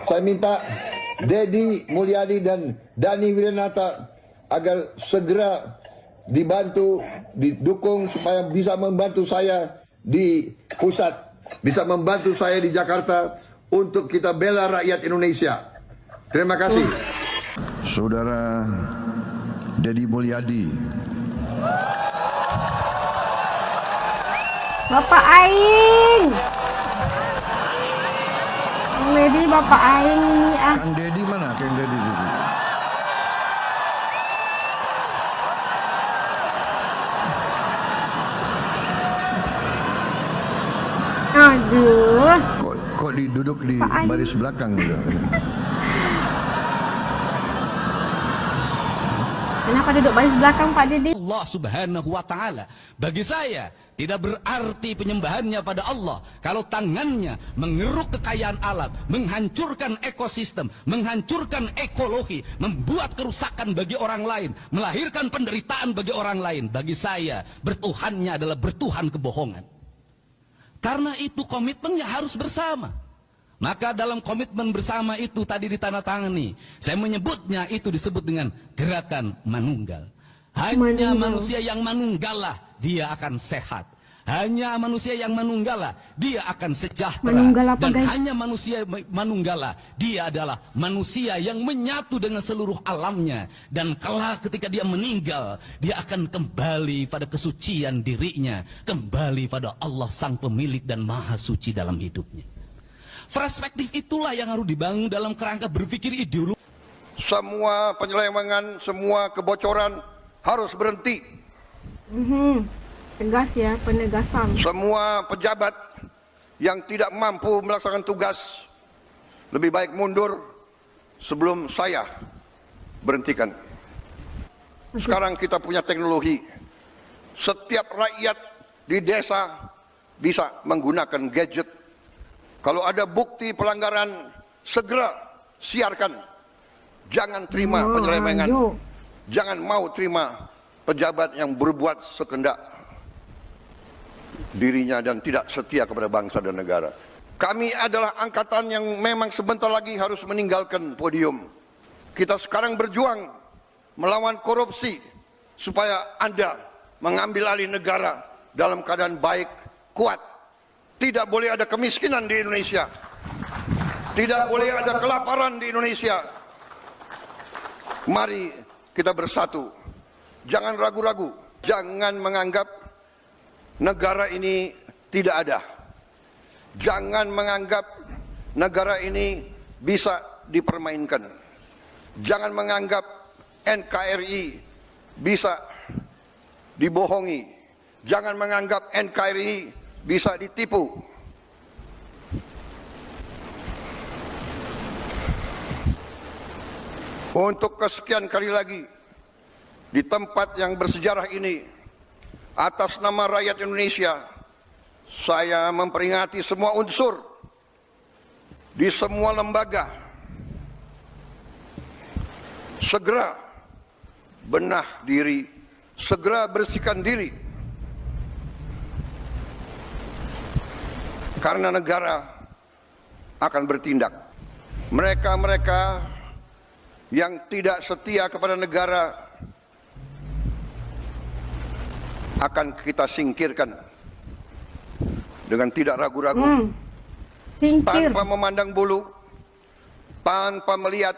Saya minta Dedi Mulyadi dan Dani Wiranata agar segera dibantu, didukung supaya bisa membantu saya di pusat, bisa membantu saya di Jakarta untuk kita bela rakyat Indonesia. Terima kasih. Saudara Dedi Mulyadi. Bapak Aing. Kang Dedi, Bapak Aing ini ah. Kang Dedi mana? Kang Dedi itu. Aduh. Kok duduk di baris belakang gitu? Kenapa duduk baris belakang Pak Dedi? Allah Subhanahu wa Ta'ala, bagi saya tidak berarti penyembahannya pada Allah kalau tangannya mengeruk kekayaan alam, menghancurkan ekosistem, menghancurkan ekologi, membuat kerusakan bagi orang lain, melahirkan penderitaan bagi orang lain. Bagi saya bertuhannya adalah bertuhan kebohongan. Karena itu komitmennya harus bersama. Maka dalam komitmen bersama itu tadi ditandatangani, saya menyebutnya itu disebut dengan gerakan manunggal. Hanya manusia yang manunggalah dia akan sehat. Hanya manusia yang manunggalah dia akan sejahtera. Dan guys? Hanya manusia manunggalah dia adalah manusia yang menyatu dengan seluruh alamnya. Dan kelak ketika dia meninggal, dia akan kembali pada kesucian dirinya, kembali pada Allah sang pemilik dan maha suci dalam hidupnya. Perspektif itulah yang harus dibangun dalam kerangka berpikir ideologi. Semua penyelewengan, semua kebocoran harus berhenti. Tegas ya, penegasan. Semua pejabat yang tidak mampu melaksanakan tugas lebih baik mundur sebelum saya berhentikan. Sekarang kita punya teknologi. Setiap rakyat di desa bisa menggunakan gadget. Kalau ada bukti pelanggaran, segera siarkan. Jangan terima penyelewengan. Jangan mau terima pejabat yang berbuat sekendak dirinya dan tidak setia kepada bangsa dan negara. Kami adalah angkatan yang memang sebentar lagi harus meninggalkan podium. Kita sekarang berjuang melawan korupsi supaya Anda mengambil alih negara dalam keadaan baik, kuat. Tidak boleh ada kemiskinan di Indonesia. Tidak boleh ada kelaparan di Indonesia. Mari kita bersatu. Jangan ragu-ragu. Jangan menganggap negara ini tidak ada. Jangan menganggap negara ini bisa dipermainkan. Jangan menganggap NKRI bisa dibohongi. Jangan menganggap NKRI bisa ditipu. Untuk kesekian kali lagi, di tempat yang bersejarah ini, atas nama rakyat Indonesia, saya memperingati semua unsur di semua lembaga. Segera benah diri, segera bersihkan diri. Karena negara akan bertindak. Mereka-mereka yang tidak setia kepada negara akan kita singkirkan dengan tidak ragu-ragu. Tanpa memandang bulu, tanpa melihat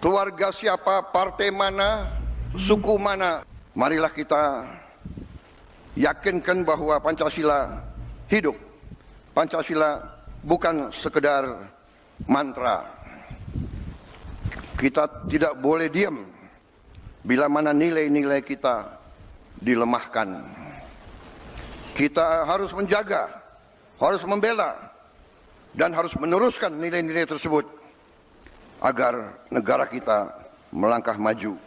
keluarga siapa, partai mana, suku mana. Marilah kita yakinkan bahwa Pancasila hidup. Pancasila bukan sekedar mantra. Kita tidak boleh diam bila mana nilai-nilai kita dilemahkan. Kita harus menjaga, harus membela, dan harus meneruskan nilai-nilai tersebut agar negara kita melangkah maju.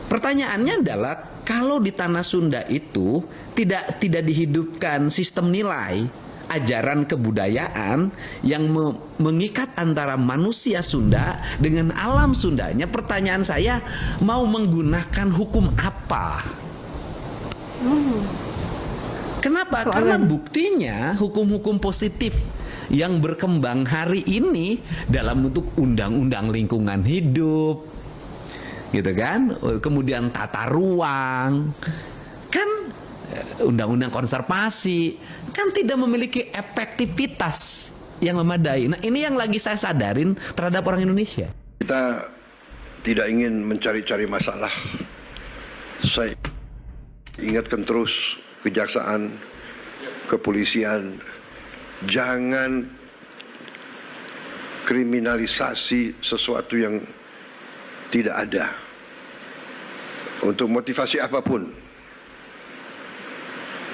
Pertanyaannya adalah, kalau di tanah Sunda itu tidak dihidupkan sistem nilai, ajaran kebudayaan yang mengikat antara manusia Sunda dengan alam Sundanya, pertanyaan saya, mau menggunakan hukum apa? Kenapa? Karena buktinya hukum-hukum positif yang berkembang hari ini dalam bentuk undang-undang lingkungan hidup, gitu kan, kemudian tata ruang, kan undang-undang konservasi, kan tidak memiliki efektivitas yang memadai. Nah, ini yang lagi saya sadarin terhadap orang Indonesia. Kita tidak ingin mencari-cari masalah. Saya ingatkan terus kejaksaan, kepolisian, jangan kriminalisasi sesuatu yang tidak ada untuk motivasi apapun.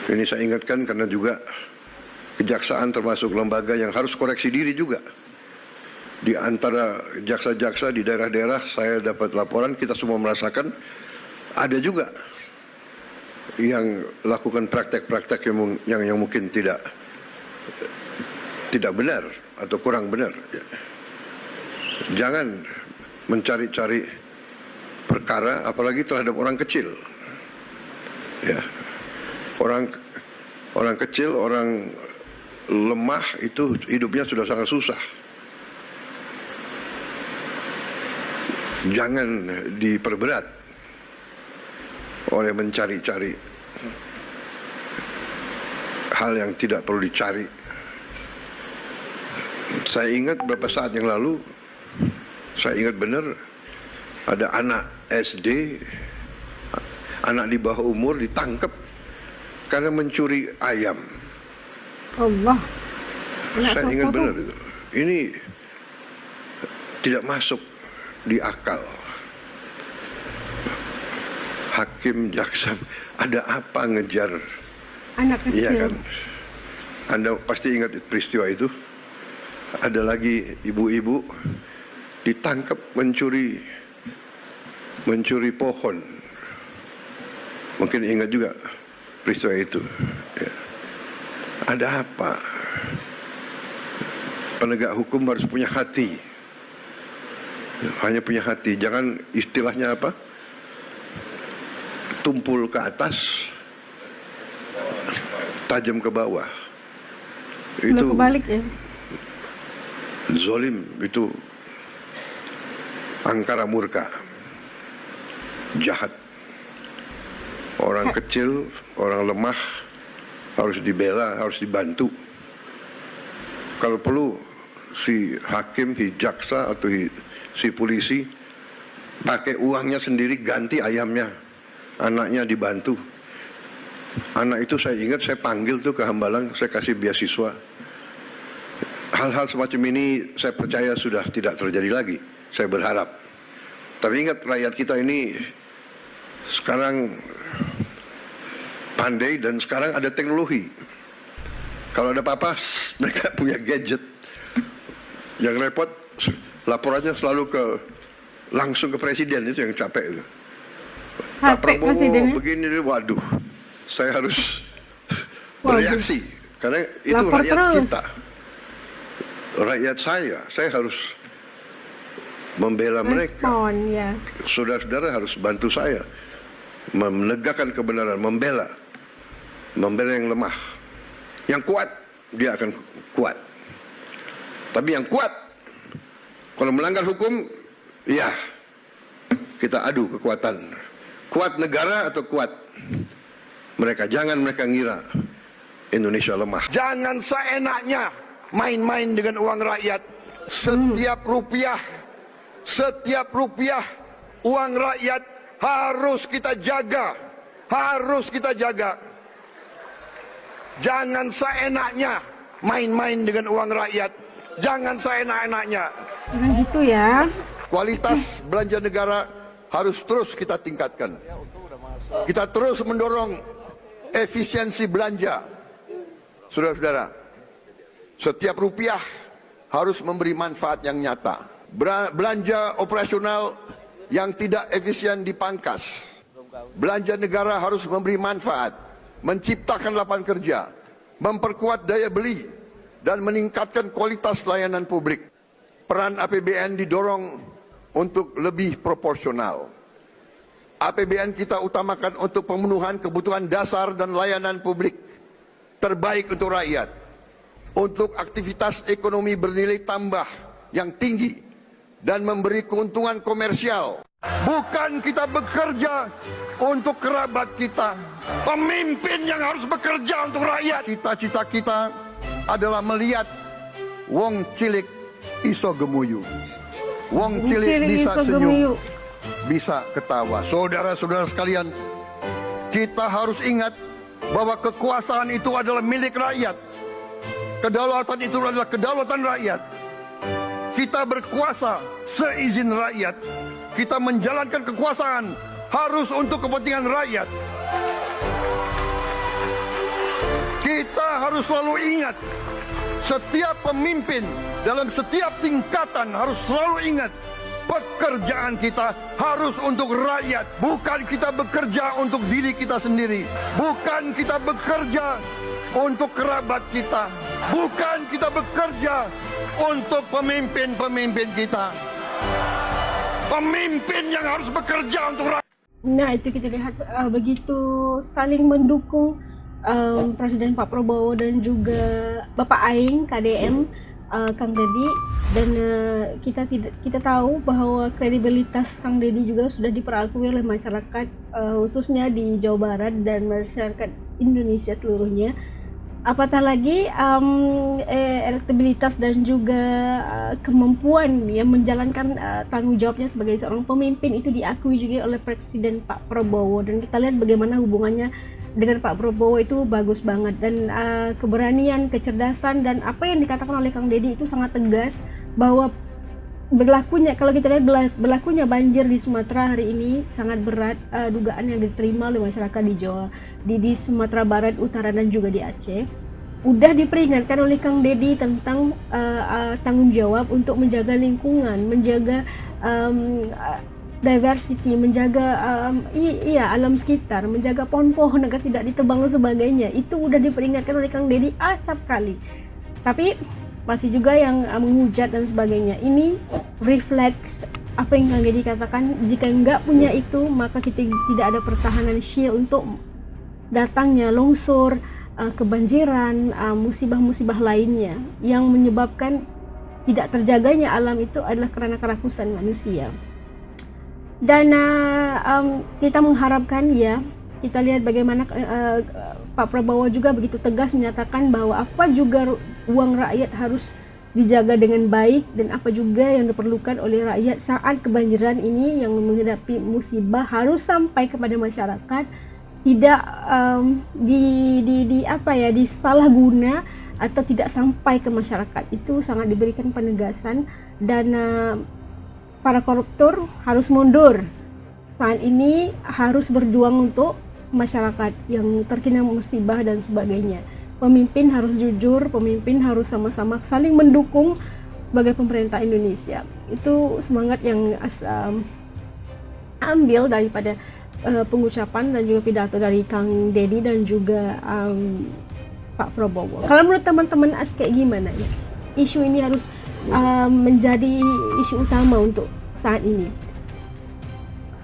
Ini saya ingatkan karena juga kejaksaan termasuk lembaga yang harus koreksi diri juga. Di antara jaksa-jaksa di daerah-daerah saya dapat laporan, kita semua merasakan ada juga yang lakukan praktek-praktek yang mungkin tidak benar atau kurang benar. Jangan mencari-cari perkara, apalagi terhadap orang kecil. Ya, orang kecil, orang lemah itu hidupnya sudah sangat susah. Jangan diperberat oleh mencari-cari hal yang tidak perlu dicari. Saya ingat beberapa saat yang lalu, saya ingat benar ada anak SD, anak di bawah umur ditangkap karena mencuri ayam. Allah. Saya ingat benar itu. Ini tidak masuk di akal. Hakim, jaksa, ada apa ngejar Anak kecil. Iya kan? Anda pasti ingat peristiwa itu. Ada lagi ibu-ibu ditangkap mencuri pohon. Mungkin ingat juga peristiwa itu. Ya. Ada apa? Penegak hukum harus punya hati. Hanya punya hati. Jangan istilahnya apa? Tumpul ke atas, tajam ke bawah. Itu kebalik ya. zolim, itu angkara murka, jahat. Orang kecil, orang lemah harus dibela, harus dibantu. Kalau perlu si hakim, si jaksa atau si polisi pakai uangnya sendiri ganti ayamnya, anaknya dibantu. Anak itu saya ingat saya panggil tuh ke Hambalang, saya kasih beasiswa. Hal-hal semacam ini saya percaya sudah tidak terjadi lagi, saya berharap. Tapi ingat, rakyat kita ini sekarang pandai dan sekarang ada teknologi. Kalau ada apa-apa mereka punya gadget. Yang repot laporannya selalu langsung ke presiden, itu yang capek itu. Pak Prabowo begini, waduh, saya harus bereaksi karena itu lapor rakyat terus. kita, rakyat saya harus membela mereka. Ya. Saudara-saudara harus bantu saya menegakkan kebenaran, membela yang lemah. Yang kuat dia akan kuat. Tapi yang kuat kalau melanggar hukum, ya kita adu kekuatan. Kuat negara atau kuat mereka. Jangan mereka ngira Indonesia lemah. Jangan seenaknya main-main dengan uang rakyat. Setiap rupiah uang rakyat harus kita jaga. Harus kita jaga. Jangan seenaknya main-main dengan uang rakyat. Jangan seenak-enaknya. Jangan gitu ya. Kualitas belanja negara harus terus kita tingkatkan. Kita terus mendorong efisiensi belanja. Saudara-saudara, setiap rupiah harus memberi manfaat yang nyata. Belanja operasional yang tidak efisien dipangkas. Belanja negara harus memberi manfaat, menciptakan lapangan kerja, memperkuat daya beli, dan meningkatkan kualitas layanan publik. Peran APBN didorong untuk lebih proporsional. APBN kita utamakan untuk pemenuhan kebutuhan dasar dan layanan publik terbaik untuk rakyat. untuk aktivitas ekonomi bernilai tambah yang tinggi dan memberi keuntungan komersial. Bukan kita bekerja untuk kerabat kita. Pemimpin yang harus bekerja untuk rakyat. Cita-cita kita adalah melihat wong cilik iso gemuyu. Wong cilik bisa senyum, bisa ketawa. Saudara-saudara sekalian, kita harus ingat bahwa kekuasaan itu adalah milik rakyat. Kedaulatan itu adalah kedaulatan rakyat. Kita berkuasa seizin rakyat. Kita menjalankan kekuasaan harus untuk kepentingan rakyat. Kita harus selalu ingat, setiap pemimpin dalam setiap tingkatan harus selalu ingat, pekerjaan kita harus untuk rakyat. Bukan kita bekerja untuk diri kita sendiri. Bukan kita bekerja untuk kerabat kita. Bukan kita bekerja untuk pemimpin-pemimpin kita. Pemimpin yang harus bekerja untuk rakyat. Nah, itu kita lihat begitu saling mendukung Presiden Pak Prabowo dan juga Bapak Aing KDM, Kang Deddy, dan kita tahu bahwa kredibilitas Kang Deddy juga sudah diperakui oleh masyarakat, khususnya di Jawa Barat dan masyarakat Indonesia seluruhnya. Apatah lagi elektabilitas dan juga kemampuan yang menjalankan tanggung jawabnya sebagai seorang pemimpin itu diakui juga oleh Presiden Pak Prabowo, dan kita lihat bagaimana hubungannya dengan Pak Prabowo itu bagus banget, dan keberanian, kecerdasan, dan apa yang dikatakan oleh Kang Deddy itu sangat tegas bahwa berlakunya, kalau kita lihat berlakunya banjir di Sumatera hari ini sangat berat, dugaan yang diterima oleh masyarakat di Sumatera Barat, Utara, dan juga di Aceh. Udah diperingatkan oleh Kang Deddy tentang tanggung jawab untuk menjaga lingkungan, menjaga diversity, menjaga alam sekitar, menjaga pohon-pohon agar tidak ditebang dan sebagainya. Itu udah diperingatkan oleh Kang Deddy acap kali. Tapi masih juga yang menghujat dan sebagainya. Ini refleks apa yang Kang Deddy katakan, jika nggak punya itu maka kita tidak ada pertahanan shield untuk datangnya longsor, kebanjiran, musibah-musibah lainnya yang menyebabkan tidak terjaganya alam itu adalah karena kerakusan manusia. Dan kita mengharapkan, ya, kita lihat bagaimana Pak Prabowo juga begitu tegas menyatakan bahwa apa juga uang rakyat harus dijaga dengan baik, dan apa juga yang diperlukan oleh rakyat saat kebanjiran ini yang menghadapi musibah harus sampai kepada masyarakat, tidak disalahguna atau tidak sampai ke masyarakat. Itu sangat diberikan penegasan, dan para koruptor harus mundur. Saat ini harus berjuang untuk masyarakat yang terkena musibah dan sebagainya. Pemimpin harus jujur, pemimpin harus sama-sama saling mendukung sebagai pemerintah Indonesia. Itu semangat yang ambil daripada pengucapan dan juga pidato dari Kang Deddy dan juga Pak Prabowo. Kalau menurut teman-teman kayak gimana ya? Isu ini harus menjadi isu utama untuk saat ini.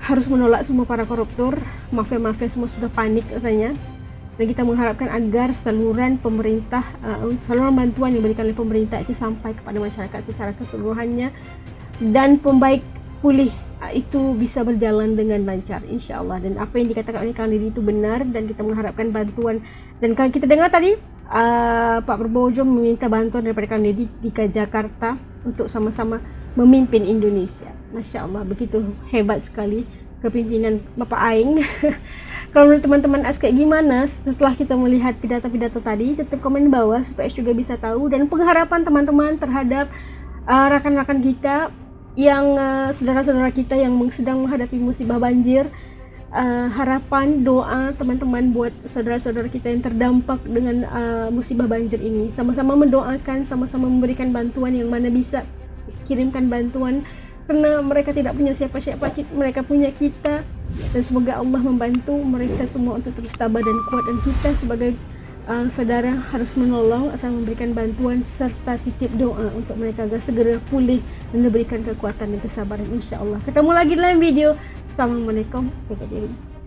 Harus menolak semua para koruptor, mafia-mafia semua sudah panik katanya. Dan kita mengharapkan agar saluran pemerintah, saluran bantuan yang diberikan oleh pemerintah itu sampai kepada masyarakat secara keseluruhannya, dan pembaik pulih itu bisa berjalan dengan lancar, insya Allah. Dan apa yang dikatakan oleh Kang Deddy itu benar, dan kita mengharapkan bantuan. Dan kalau kita dengar tadi Pak Prabowo juga meminta bantuan daripada Kang Deddy di Jakarta untuk sama-sama memimpin Indonesia. Masya Allah, begitu hebat sekali kepimpinan Bapak Aing. Kalau menurut teman-teman kayak gimana setelah kita melihat pidato-pidato tadi? Tetap komen di bawah supaya juga bisa tahu. Dan pengharapan teman-teman terhadap rakan-rakan kita yang saudara-saudara kita yang sedang menghadapi musibah banjir, harapan doa teman-teman buat saudara-saudara kita yang terdampak dengan musibah banjir ini. Sama-sama mendoakan, sama-sama memberikan bantuan yang mana bisa kirimkan bantuan, karena mereka tidak punya siapa-siapa, mereka punya kita, dan semoga Allah membantu mereka semua untuk terus tabah dan kuat, dan kita sebagai saudara harus menolong atau memberikan bantuan serta titip doa untuk mereka agar segera pulih dan diberikan kekuatan dan kesabaran, insya Allah. Ketemu lagi dalam video. Assalamualaikum warahmatullahi wabarakatuh.